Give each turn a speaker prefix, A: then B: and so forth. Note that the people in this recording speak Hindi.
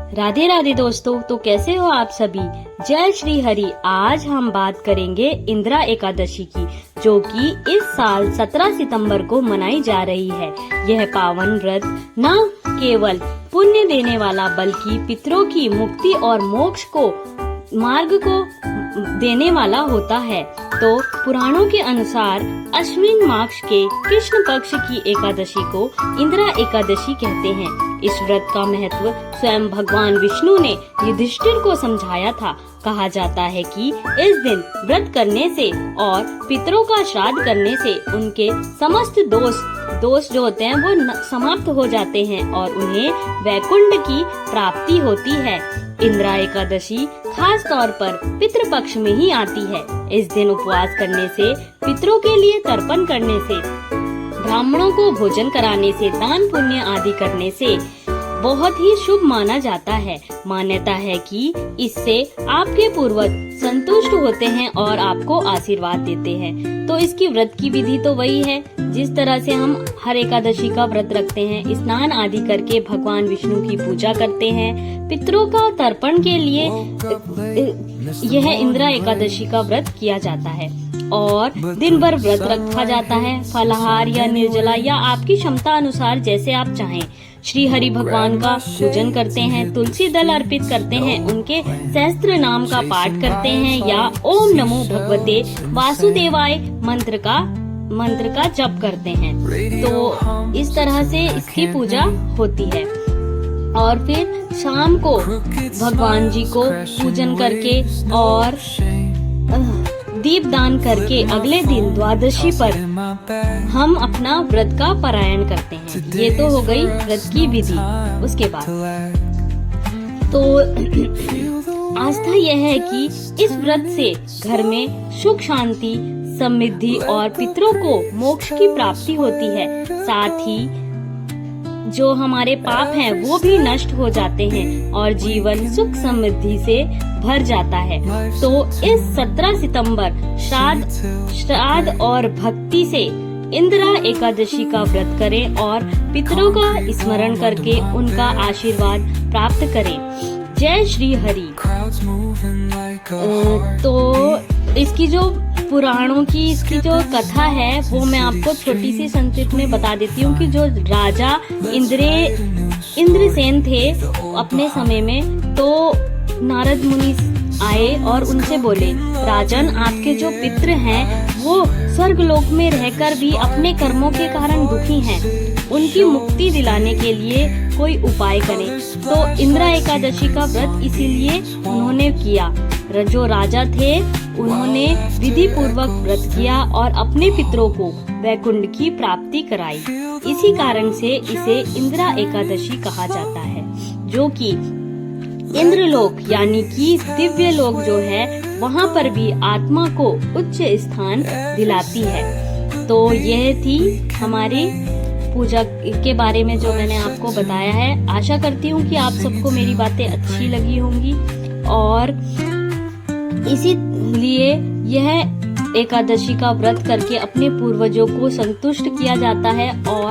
A: राधे राधे दोस्तों, तो कैसे हो आप सभी। जय श्री हरि। आज हम बात करेंगे इंदिरा एकादशी की, जो कि इस साल 17 सितंबर को मनाई जा रही है। यह पावन व्रत न केवल पुण्य देने वाला बल्कि पितरों की मुक्ति और मोक्ष को मार्ग को देने वाला होता है। तो पुराणों के अनुसार अश्विन मास के कृष्ण पक्ष की एकादशी को इंदिरा एकादशी कहते हैं। इस व्रत का महत्व स्वयं भगवान विष्णु ने युधिष्ठिर को समझाया था। कहा जाता है कि इस दिन व्रत करने से और पितरों का श्राद्ध करने से उनके समस्त दोष जो होते हैं वो समाप्त हो जाते हैं और उन्हें वैकुंठ की प्राप्ति होती है। इंदिरा एकादशी खास तौर पर पितृपक्ष में ही आती है। इस दिन उपवास करने से, पितरों के लिए तर्पण करने से, ब्राह्मणों को भोजन कराने से, दान पुण्य आदि करने से बहुत ही शुभ माना जाता है। मान्यता है कि इससे आपके पूर्वज संतुष्ट होते हैं और आपको आशीर्वाद देते हैं। तो इसकी व्रत की विधि तो वही है जिस तरह से हम हर एकादशी का व्रत रखते हैं। स्नान आदि करके भगवान विष्णु की पूजा करते हैं। पितरों का तर्पण के लिए यह इंदिरा एकादशी का व्रत किया जाता है और दिन भर व्रत रखा जाता है। फलाहार या निर्जला या आपकी क्षमता अनुसार जैसे आप चाहें। श्री हरि भगवान का पूजन करते हैं, तुलसी दल अर्पित करते हैं, उनके सहस्त्र नाम का पाठ करते हैं या ओम नमो भगवते वासुदेवाय मंत्र का जप करते हैं। तो इस तरह से इसकी पूजा होती है और फिर शाम को भगवान जी को पूजन करके और दीप दान करके अगले दिन द्वादशी पर हम अपना व्रत का पारायण करते हैं। ये तो हो गई व्रत की विधि। उसके बाद तो आस्था यह है कि इस व्रत से घर में सुख शांति समृद्धि और पितरों को मोक्ष की प्राप्ति होती है। साथ ही जो हमारे पाप हैं वो भी नष्ट हो जाते हैं और जीवन सुख समृद्धि से भर जाता है। तो इस 17 सितंबर श्राद्ध और भक्ति से इंदिरा एकादशी का व्रत करें और पितरों का स्मरण करके उनका आशीर्वाद प्राप्त करें। जय श्री हरि। तो इसकी जो पुराणों की इसकी जो कथा है वो मैं आपको छोटी सी संक्षिप्त में बता देती हूँ कि जो राजा इंद्रसेन थे अपने समय में, तो नारद मुनि आए और उनसे बोले, राजन आपके जो पितृ हैं वो स्वर्गलोक में रहकर भी अपने कर्मों के कारण दुखी हैं, उनकी मुक्ति दिलाने के लिए कोई उपाय करें। तो इंदिरा एकादशी का व्रत इसीलिए उन्होंने किया। जो राजा थे उन्होंने विधि पूर्वक व्रत किया और अपने पितरों को वैकुंठ की प्राप्ति कराई। इसी कारण से इसे इंदिरा एकादशी कहा जाता है, जो कि इंद्रलोक यानी कि दिव्य लोक जो है वहाँ पर भी आत्मा को उच्च स्थान दिलाती है। तो यह थी हमारी पूजा के बारे में जो मैंने आपको बताया है। आशा करती हूँ कि आप सबको मेरी बातें अच्छी लगी होंगी और इसीलिए यह एकादशी का व्रत करके अपने पूर्वजों को संतुष्ट किया जाता है और